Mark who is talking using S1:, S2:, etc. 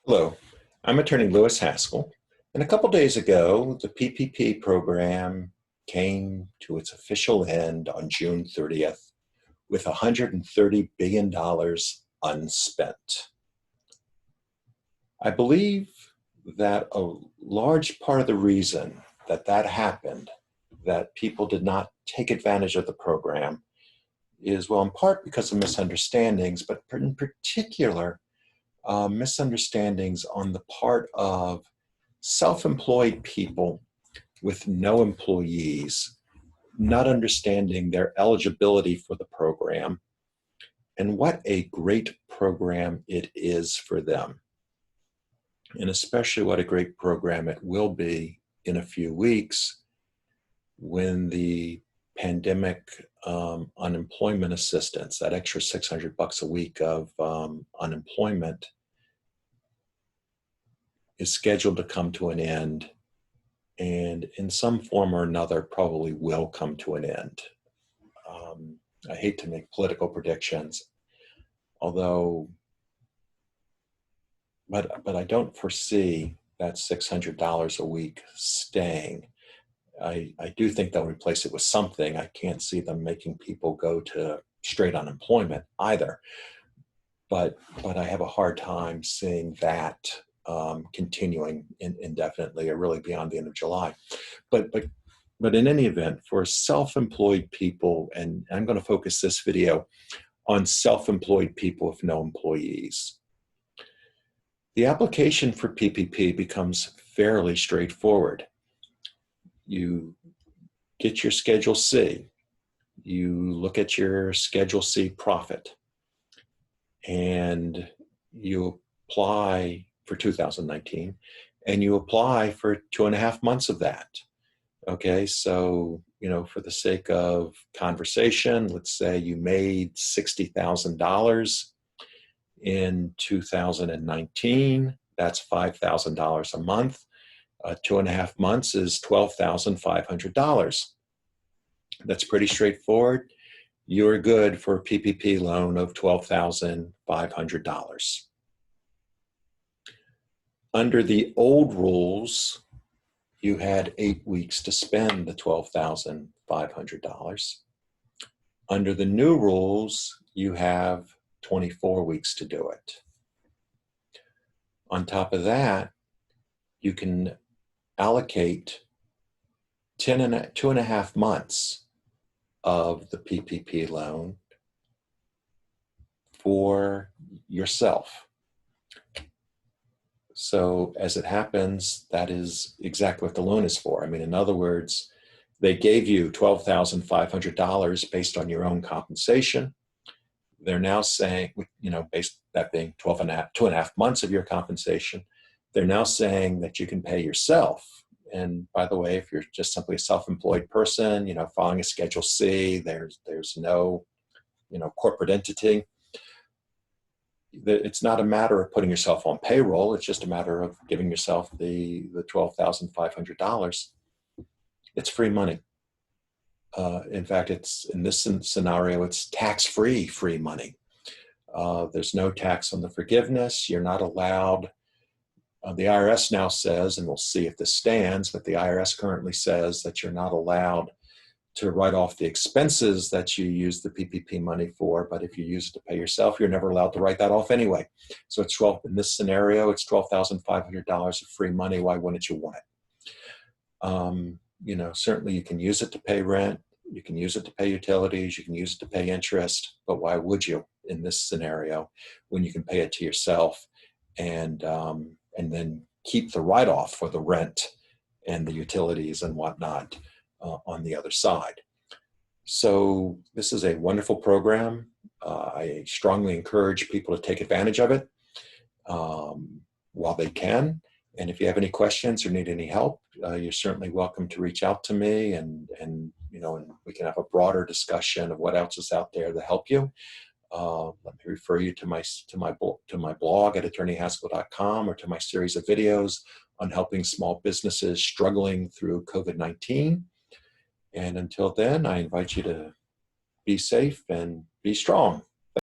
S1: Hello, I'm attorney Lewis Haskell, and a couple days ago, the PPP program came to its official end on June 30th with $130 billion unspent. I believe that a large part of the reason that that happened, that people did not take advantage of the program, is, well, in part because of misunderstandings, but in particular, misunderstandings on the part of self-employed people with no employees, not understanding their eligibility for the program and what a great program it is for them. And especially what a great program it will be in a few weeks when the pandemic unemployment assistance, that extra $600 a week of unemployment, is scheduled to come to an end, and in some form or another probably will come to an end. I hate to make political predictions, although, but I don't foresee that $600 a week staying. I do think they'll replace it with something. I can't see them making people go to straight unemployment either. But I have a hard time seeing that continuing indefinitely or really beyond the end of July. But in any event, for self-employed people, and I'm going to focus this video on self-employed people with no employees, the application for PPP becomes fairly straightforward. You get your Schedule C, you look at your Schedule C profit, and you apply for 2019, and you apply for 2.5 months of that. Okay, so, for the sake of conversation, let's say you made $60,000 in 2019. That's $5,000 a month. 2.5 months is $12,500. That's pretty straightforward. You're good for a PPP loan of $12,500. Under the old rules, you had 8 weeks to spend the $12,500. Under the new rules, you have 24 weeks to do it. On top of that, you can allocate 2.5 months of the PPP loan for yourself. So as it happens, that is exactly what the loan is for. I mean, in other words, they gave you $12,500 based on your own compensation. They're now saying, based that being 2.5 months of your compensation, they're now saying that you can pay yourself. And by the way, if you're just simply a self-employed person, filing a Schedule C, there's no, corporate entity. It's not a matter of putting yourself on payroll. It's just a matter of giving yourself the $12,500. It's free money. In fact, it's in this scenario, it's tax-free free money. There's no tax on the forgiveness. You're not allowed. The IRS now says, and we'll see if this stands, but the IRS currently says that you're not allowed to write off the expenses that you use the PPP money for, but if you use it to pay yourself, you're never allowed to write that off anyway. So it's in this scenario, it's $12,500 of free money. Why wouldn't you want it? Certainly you can use it to pay rent, you can use it to pay utilities, you can use it to pay interest, but why would you in this scenario when you can pay it to yourself and then keep the write-off for the rent and the utilities and whatnot on the other side. So this is a wonderful program. I strongly encourage people to take advantage of it while they can. And if you have any questions or need any help, you're certainly welcome to reach out to me, and we can have a broader discussion of what else is out there to help you. Let me refer you to my blog at attorneyhaskell.com, or to my series of videos on helping small businesses struggling through COVID-19. And until then, I invite you to be safe and be strong.